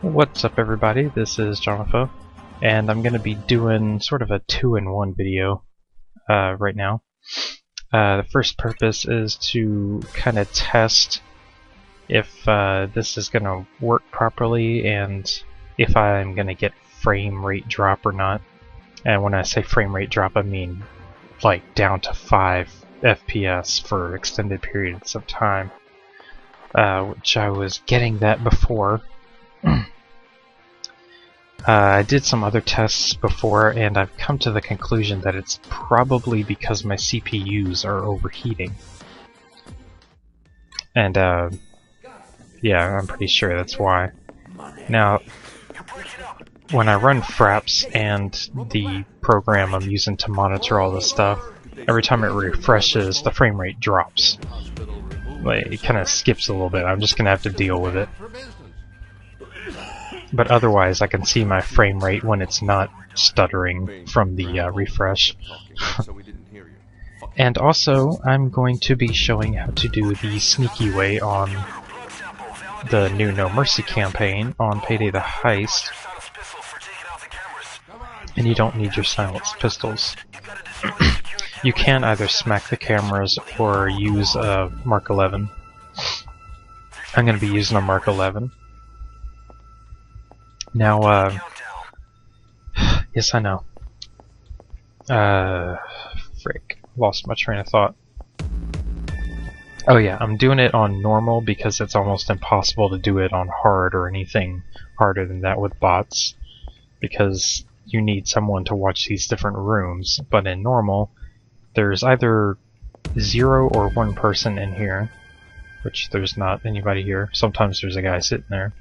What's up everybody, this is Jonathan, and I'm going to be doing sort of a 2-in-1 video right now. The first purpose is to kind of test if this is going to work properly and if I'm going to get frame rate drop or not. And when I say frame rate drop, I mean like down to 5 FPS for extended periods of time, which I was getting that before. I did some other tests before, and I've come to the conclusion that it's probably because my CPUs are overheating. And, yeah, I'm pretty sure that's why. Now, when I run Fraps and the program I'm using to monitor all this stuff, every time it refreshes, the frame rate drops. Like, it kind of skips a little bit. I'm just going to have to deal with it. But otherwise, I can see my frame rate when it's not stuttering from the refresh. And also, I'm going to be showing how to do the sneaky way on the new No Mercy campaign on Payday The Heist. And you don't need your silenced pistols. You can either smack the cameras or use a Mark 11. I'm going to be using a Mark 11. Now, yes, I know. Frick. Lost my train of thought. Oh yeah, I'm doing it on normal because it's almost impossible to do it on hard or anything harder than that with bots. Because you need someone to watch these different rooms. But in normal, there's either 0 or 1 person in here. Which there's not anybody here. Sometimes there's a guy sitting there.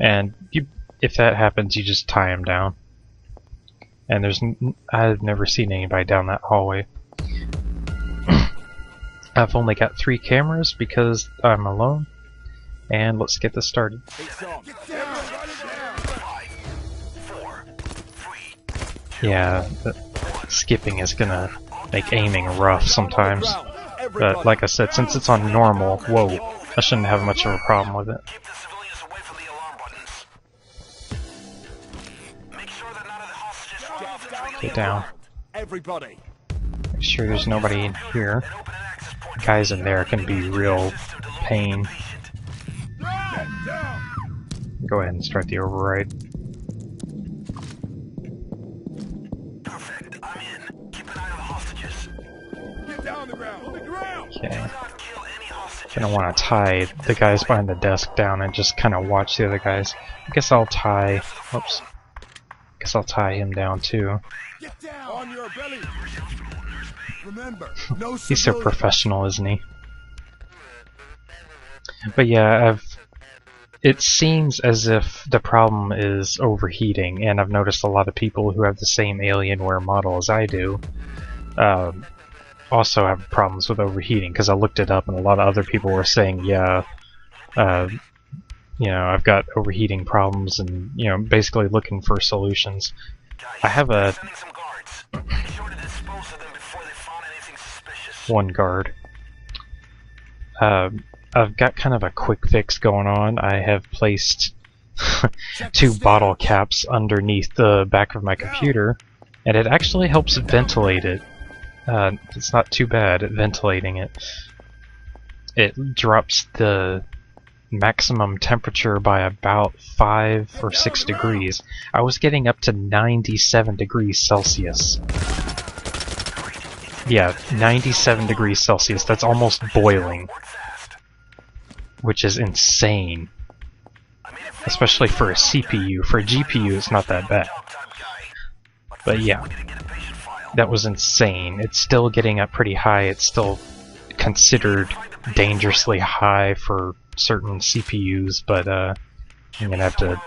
And if that happens, you just tie him down. And I've never seen anybody down that hallway. I've only got 3 cameras because I'm alone. And let's get this started. Yeah, skipping is gonna make aiming rough sometimes. But like I said, since it's on normal, whoa, I shouldn't have much of a problem with it. Get down. Everybody. Make sure there's nobody in here. Guys in there can be real pain. Go ahead and start the override. Perfect. I'm in. Keep an eye on the hostages. Get down on the ground. Okay. Gonna want to tie the guys behind the desk down and just kind of watch the other guys. I guess I'll tie. Whoops. Guess I'll tie him down too. Get down on your belly. Remember, no he's so professional, isn't he? But yeah, it seems as if the problem is overheating, and I've noticed a lot of people who have the same Alienware model as I do also have problems with overheating, because I looked it up and a lot of other people were saying, yeah, you know, I've got overheating problems, and, you know, basically looking for solutions. I have a one guard. I've got kind of a quick fix going on. I have placed 2 bottle caps underneath the back of my computer, and it actually helps ventilate it. It's not too bad at ventilating it. It drops the maximum temperature by about 5 or 6 degrees. I was getting up to 97 degrees Celsius. Yeah, 97 degrees Celsius. That's almost boiling. Which is insane. Especially for a CPU. For a GPU, it's not that bad. But yeah, that was insane. It's still getting up pretty high. It's still considered dangerously high for certain CPUs, but I'm gonna have to.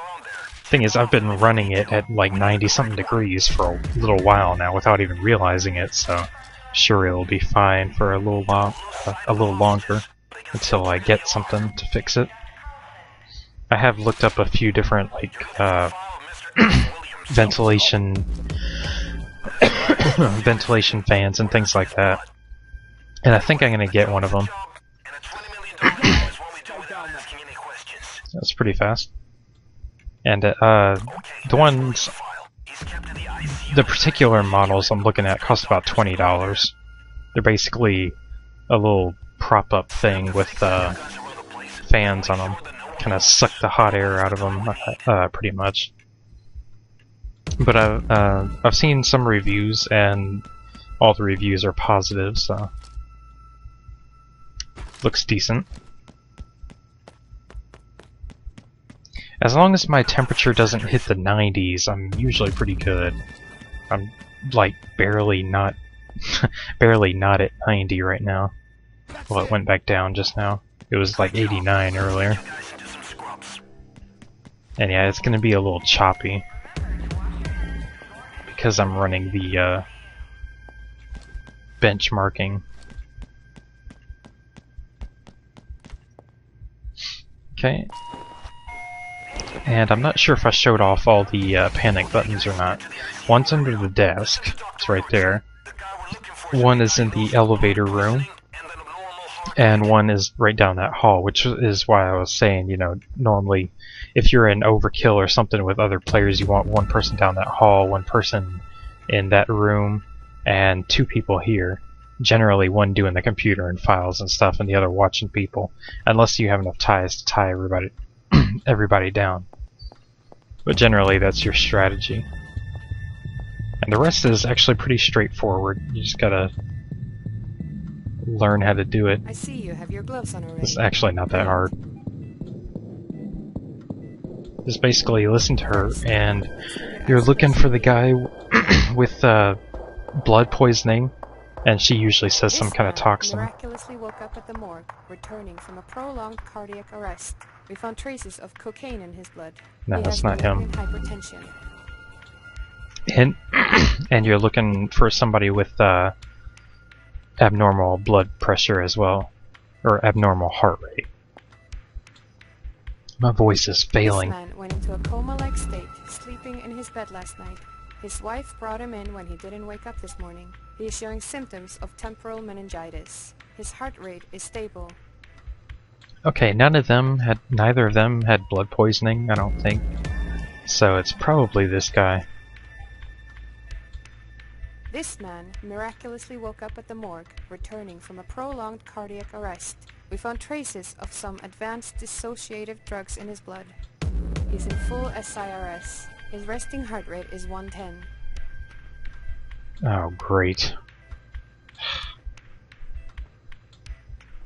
Thing is, I've been running it at like 90-something degrees for a little while now without even realizing it, so sure it'll be fine for a little longer until I get something to fix it. I have looked up a few different like ventilation fans and things like that, and I think I'm gonna get one of them. That's pretty fast. And the particular models I'm looking at cost about $20. They're basically a little prop-up thing with fans on them. Kind of suck the hot air out of them, pretty much. But I've seen some reviews, and all the reviews are positive, so looks decent. As long as my temperature doesn't hit the 90s, I'm usually pretty good. I'm like barely not at 90 right now. Well, it went back down just now. It was like 89 earlier. And yeah, it's gonna be a little choppy because I'm running the benchmarking. Okay. And I'm not sure if I showed off all the panic buttons or not. One's under the desk. It's right there. One is in the elevator room. And one is right down that hall, which is why I was saying, you know, normally if you're in overkill or something with other players, you want one person down that hall, one person in that room, and two people here. Generally one doing the computer and files and stuff, and the other watching people, unless you have enough ties to tie everybody down. But generally that's your strategy. And the rest is actually pretty straightforward. You just gotta learn how to do it. I see you have your gloves on already. It's actually not that hard. Just basically listen to her, and you're looking for the guy with blood poisoning, and she usually says some kind of toxin. Miraculously woke up at the morgue, returning from a prolonged cardiac arrest. We found traces of cocaine in his blood. No, that's not him. Hypertension. And you're looking for somebody with abnormal blood pressure as well, or abnormal heart rate. My voice is failing. This man went into a coma-like state, sleeping in his bed last night. His wife brought him in when he didn't wake up this morning. He is showing symptoms of temporal meningitis. His heart rate is stable. Okay, neither of them had blood poisoning, I don't think. So it's probably this guy. This man miraculously woke up at the morgue, returning from a prolonged cardiac arrest. We found traces of some advanced dissociative drugs in his blood. He's in full SIRS. His resting heart rate is 110. Oh, great.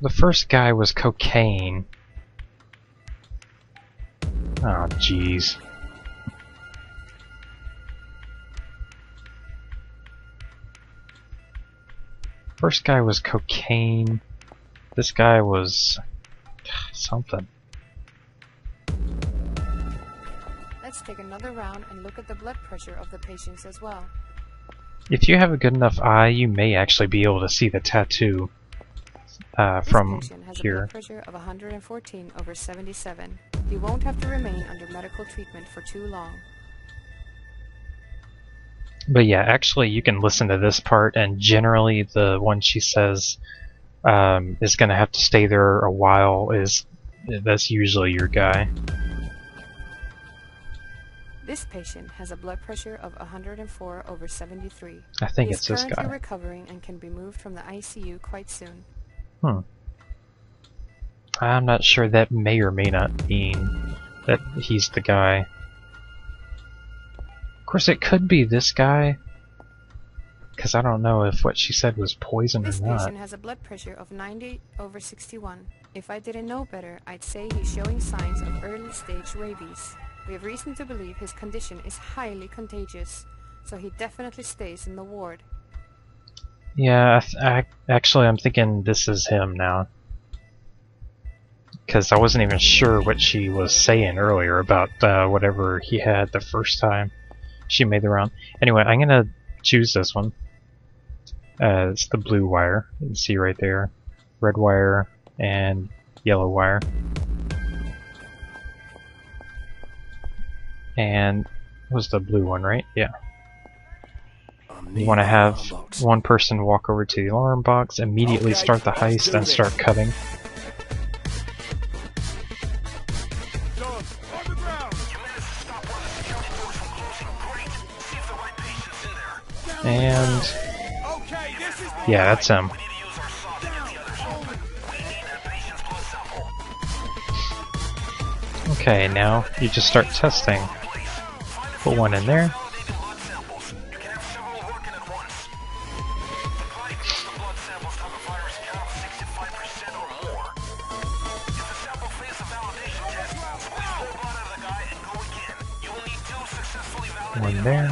The first guy was cocaine. Oh, jeez. First guy was cocaine. This guy was something. Let's take another round and look at the blood pressure of the patients as well. If you have a good enough eye, you may actually be able to see the tattoo from This patient has here. a blood pressure of 114/77. He won't have to remain under medical treatment for too long. But yeah, actually you can listen to this part, and generally the one she says is going to have to stay there a while that's usually your guy. This patient has a blood pressure of 104/73. I think He it's is this currently guy. recovering and can be moved from the ICU quite soon. I'm not sure. That may or may not mean that he's the guy. Of course, it could be this guy, because I don't know if what she said was poison or This not. patient has a blood pressure of 90/61. If I didn't know better, I'd say he's showing signs of early-stage rabies. We have reason to believe his condition is highly contagious, so he definitely stays in the ward. Yeah, actually I'm thinking this is him now. Because I wasn't even sure what she was saying earlier about whatever he had the first time she made the round. Anyway, I'm going to choose this one. It's the blue wire. You can see right there. Red wire and yellow wire. And it was the blue one, right? Yeah. You want to have one person walk over to the alarm box, immediately start the heist, and start cutting. And yeah, that's him. Okay, now you just start testing. Put one in there. One there.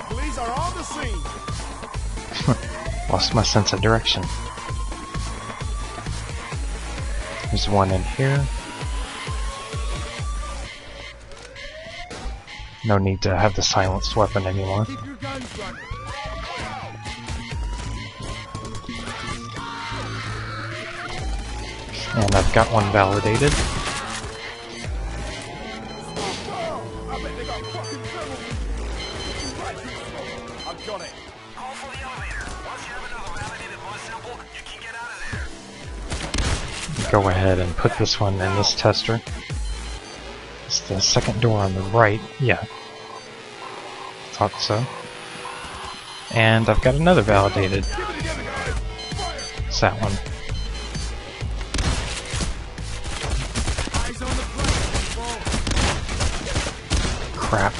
Police are on the scene. Lost my sense of direction. There's one in here. No need to have the silenced weapon anymore. Keep your guns running. And I've got one validated. I bet they got fucking trouble. I've got it. Call for the elevator. Once you have another validated blood sample, you can get out of there. Go ahead and put this one in this tester. It's the second door on the right. Yeah. Thought so. And I've got another validated. It's that one. Crap.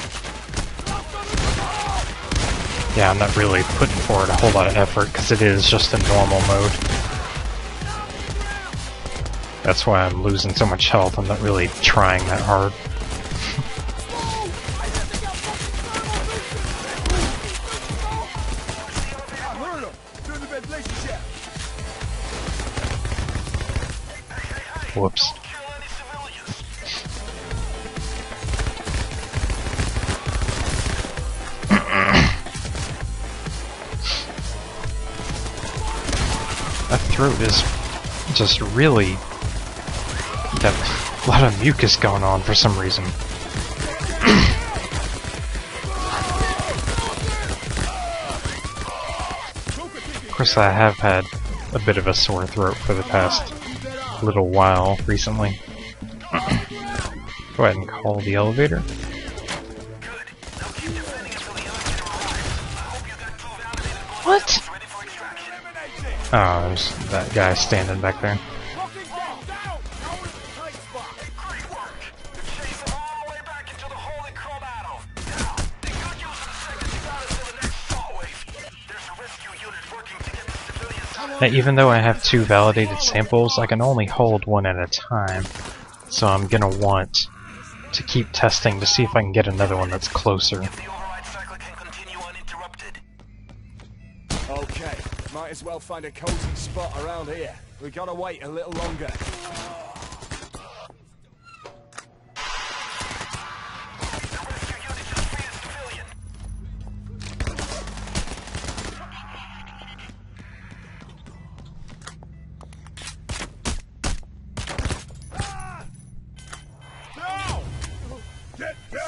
Yeah, I'm not really putting forward a whole lot of effort because it is just in normal mode. That's why I'm losing so much health. I'm not really trying that hard. Whoops. That throat is just really got a lot of mucus going on for some reason. Of course, I have had a bit of a sore throat for the past little while recently. Go ahead and call the elevator. What? Oh, there's that guy standing back there. Now, even though I have 2 validated samples, I can only hold one at a time. So I'm gonna want to keep testing to see if I can get another one that's closer. Okay, might as well find a cozy spot around here. We gotta wait a little longer.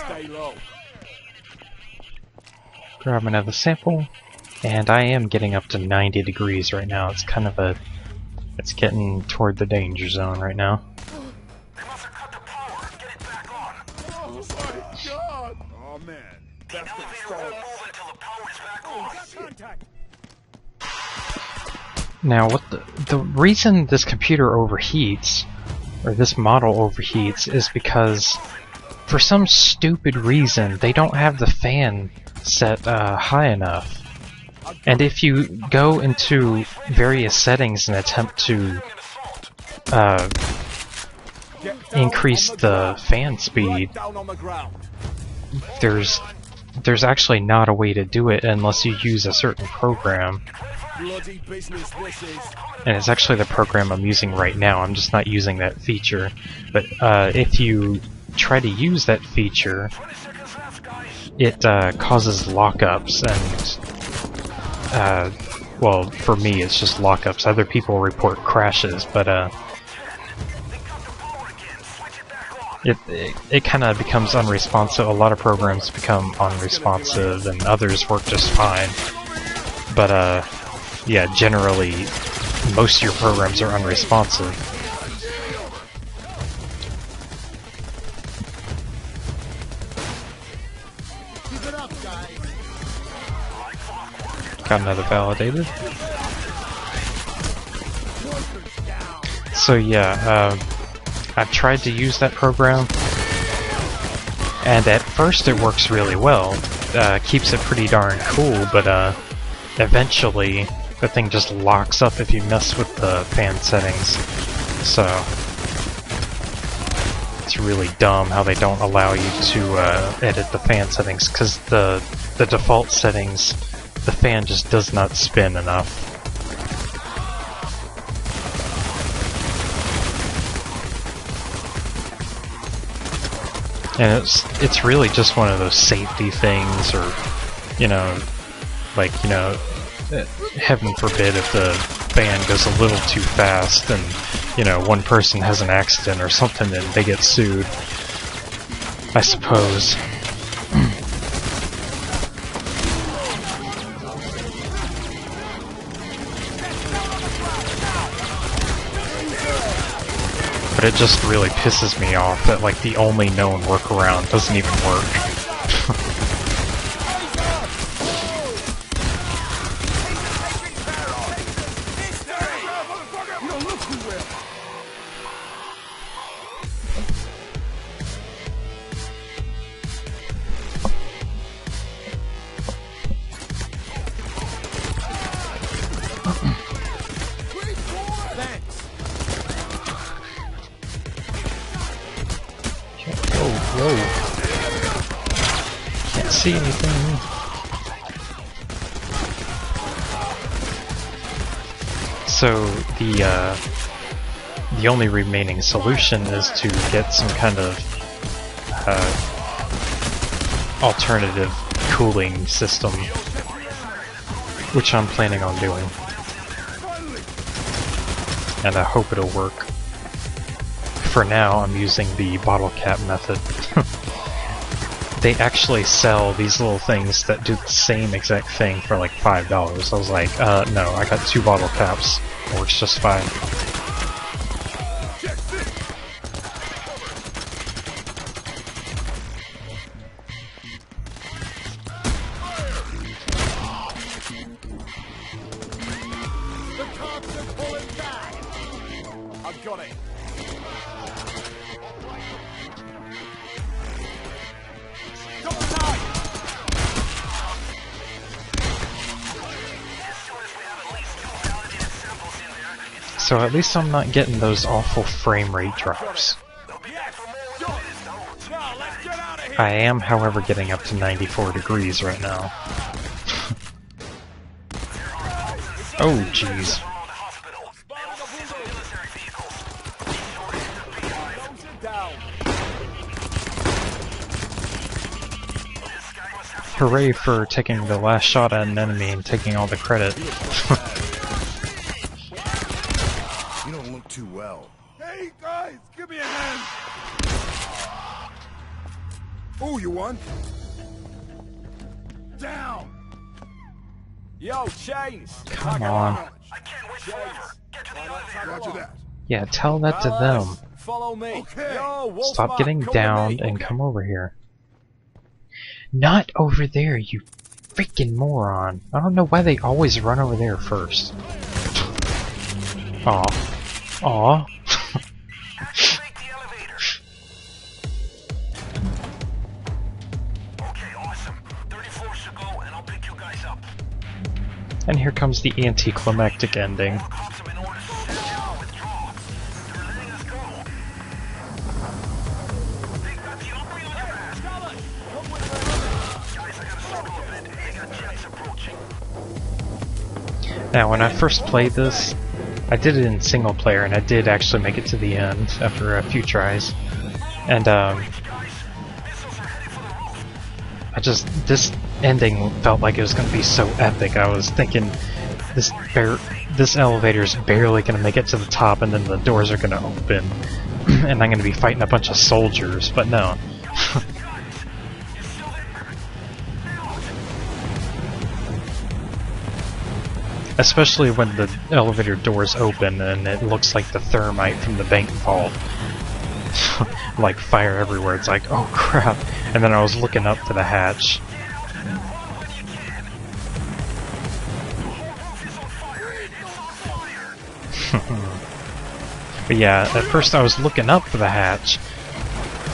Stay low. Grab another sample, and I am getting up to 90 degrees right now. It's kind of it's getting toward the danger zone right now. They must have cut the power. Get it back on. Oh my god! Oh man. The elevator won't move until the power is back on. Contact. Now, what the reason this computer overheats, or this model overheats, is because for some stupid reason they don't have the fan set high enough. And if you go into various settings and attempt to increase the fan speed, there's actually not a way to do it unless you use a certain program. Bloody business this is. And it's actually the program I'm using right now. I'm just not using that feature. But if you try to use that feature, it causes lockups, and well, for me it's just lockups. Other people report crashes, but it kind of becomes unresponsive. A lot of programs become unresponsive, and others work just fine. But yeah, generally most of your programs are unresponsive. Got another validated. So yeah, I've tried to use that program, and at first it works really well. Keeps it pretty darn cool, but eventually the thing just locks up if you mess with the fan settings. So it's really dumb how they don't allow you to edit the fan settings, because the default settings, the fan just does not spin enough. And it's really just one of those safety things, or, you know, like, you know, heaven forbid if the fan goes a little too fast and, you know, one person has an accident or something and they get sued, I suppose. But it just really pisses me off that, like, the only known workaround doesn't even work. Whoa. Can't see anything. So the only remaining solution is to get some kind of alternative cooling system, which I'm planning on doing. And I hope it'll work. For now, I'm using the bottle cap method. They actually sell these little things that do the same exact thing for like $5. I was like, no, I got 2 bottle caps. Works just fine. I've got it. So at least I'm not getting those awful frame rate drops. I am, however, getting up to 94 degrees right now. Oh, jeez. Hooray for taking the last shot at an enemy and taking all the credit. You don't look too well. Hey guys, give me a hand. Oh, you won? Down. Yo, Chains. Come on. I can't wait forever. Get to the elevator. Roger that. Yeah, tell that to them. Follow me. Okay. Yo, Wolfman, Stop getting come with downed me. and come over here. Not over there, you freaking moron. I don't know why they always run over there first. Aw. Aw. Take the elevator. Okay, awesome. 30 floors to go, and I'll pick you guys up. And here comes the anticlimactic ending. Cops have been ordered to stand down and withdraw. They're letting us go. They've got the Opry on your ass. Guys, I got a circle event, and they got jets approaching. Now, when I first played this, I did it in single player, and I did actually make it to the end after a few tries. And this ending felt like it was going to be so epic. I was thinking this elevator's barely going to make it to the top, and then the doors are going to open, and I'm going to be fighting a bunch of soldiers. But no. Especially when the elevator doors open and it looks like the thermite from the bank vault. Like fire everywhere. It's like, oh crap. And then I was looking up for the hatch. But yeah, at first I was looking up for the hatch,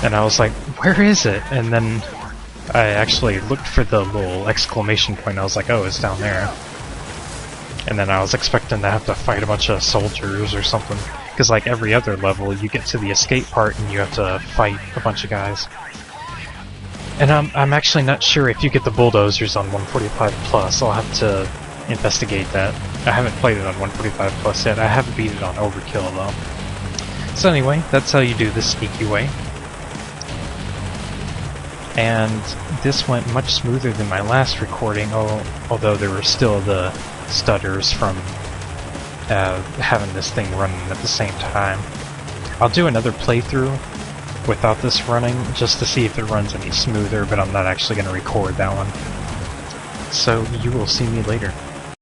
and I was like, where is it? And then I actually looked for the little exclamation point. I was like, oh, it's down there. And then I was expecting to have to fight a bunch of soldiers or something. Because like every other level, you get to the escape part and you have to fight a bunch of guys. And I'm actually not sure if you get the bulldozers on 145 plus. I'll have to investigate that. I haven't played it on 145 plus yet. I haven't beat it on Overkill though. So anyway, that's how you do this sneaky way. And this went much smoother than my last recording, although there were still the stutters from having this thing running at the same time. I'll do another playthrough without this running, just to see if it runs any smoother, but I'm not actually going to record that one. So you will see me later.